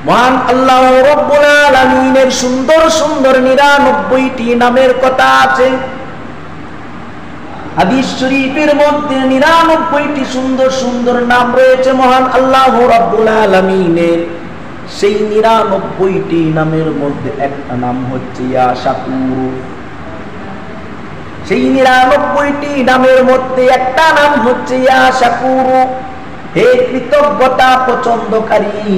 মহান আল্লাহ রাব্বুল আলামিনের সুন্দর সুন্দর 99টি নামের কথা আছে। হাদিস শরীফের মধ্যে 99টি সুন্দর সুন্দর নাম রয়েছে মহান আল্লাহ রাব্বুল আলামিনের। সেই 99টি নামের মধ্যে একটা নাম হচ্ছে ইয়া শাকুর। সেই 99টি নামের মধ্যে একটা নাম হচ্ছে ইয়া শাকুর, হে কৃতজ্ঞতা পছন্দকারী।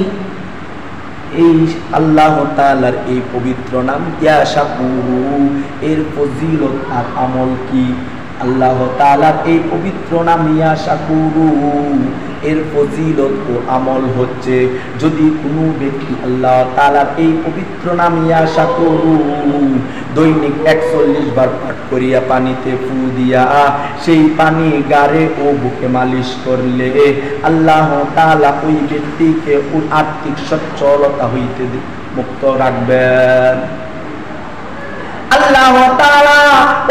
এই আল্লাহ তাআলার এই পবিত্র নাম ইয়া শাকুর, এর ফজিলত আর আমল কি? আল্লাহ তাআলার এই পবিত্র নাম ইয়া শাকুর, এর ফজিলত ও আমল হচ্ছে, যদি কোনো ব্যক্তি আল্লাহ তাআলার এই পবিত্র নাম ইয়া শাকুর দৈনিক 41 বার পাঠ করিয়া পানিতে ফু দিয়া সেই পানি গাড়ে ও বুকে মালিশ করলে আল্লাহ তাআলা ওই ব্যক্তিকে আর্থিক সচ্ছলতা হইতে মুক্ত রাখবেন। আল্লাহ তাআলা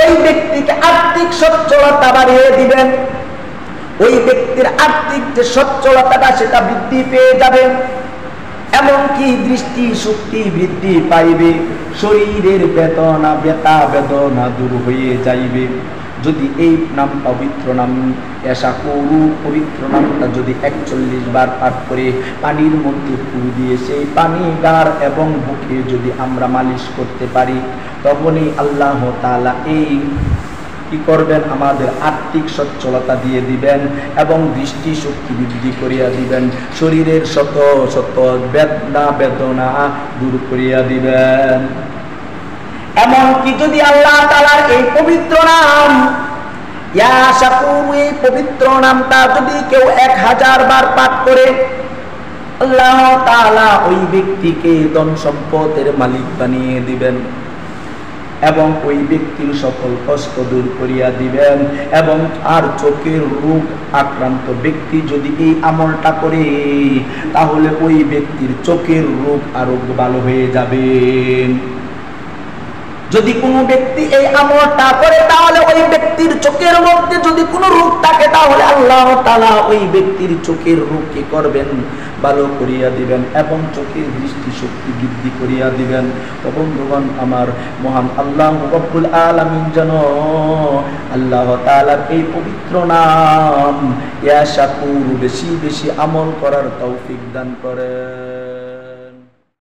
ওই ব্যক্তিকে আর্থিক সচ্ছলতা বাড়িয়ে দিবেন। ওই ব্যক্তির আর্থিক যে সচ্ছলতাটা সেটা বৃদ্ধি পেয়ে যাবে, এমনকি দৃষ্টি শক্তি বৃদ্ধি পাইবে, শরীরের বেদনা ব্যথা বেদনা দূর হয়ে যাইবে। যদি এই নাম পবিত্র নাম ইয়া শাকুর পবিত্র নামটা যদি 41 বার পাঠ করে পানির মধ্যে ফু দিয়ে সেই পানি গাড় এবং বুকে যদি আমরা মালিশ করতে পারি, তখনই আল্লাহ তাআলা এই কি করবেন, আমাদের আর্থিক সচ্ছলতা দিয়ে দিবেন এবং দৃষ্টি শক্তি বৃদ্ধি করিয়া দিবেন, শরীরের শত শত বেদনা দূর করিয়া দিবেন। এমনকি যদি আল্লাহ তাআলার এই পবিত্র নাম ইয়া শাকুর, এই পবিত্র নামটা যদি কেউ 1000 বার পাঠ করে, আল্লাহ তাআলা ওই ব্যক্তিকে ধন সম্পদের মালিক বানিয়ে দিবেন এবং ওই ব্যক্তির সকল কষ্ট দূর করিয়া দিবেন। এবং আর চোখের রোগ আক্রান্ত ব্যক্তি যদি এই আমলটা করে, তাহলে ওই ব্যক্তির চোখের রোগ আরো ভালো হয়ে যাবে। যদি কোনো ব্যক্তি এই আমলটা করে, তাহলে ওই ব্যক্তির চোখের মধ্যে যদি কোনো রোগ থাকে, তাহলে আল্লাহ তাআলা ওই ব্যক্তির চোখের রোগ কি করবেন, ভালো করিয়া দিবেন এবং চোখের দৃষ্টি শক্তি বৃদ্ধি করিয়া দিবেন। তো বন্ধুগণ আমার, মহান আল্লাহ রাব্বুল আলামিন যেন আল্লাহ তাআলার এই পবিত্র নাম ইয়া শাকুর বেশি বেশি আমল করার তৌফিক দান করে।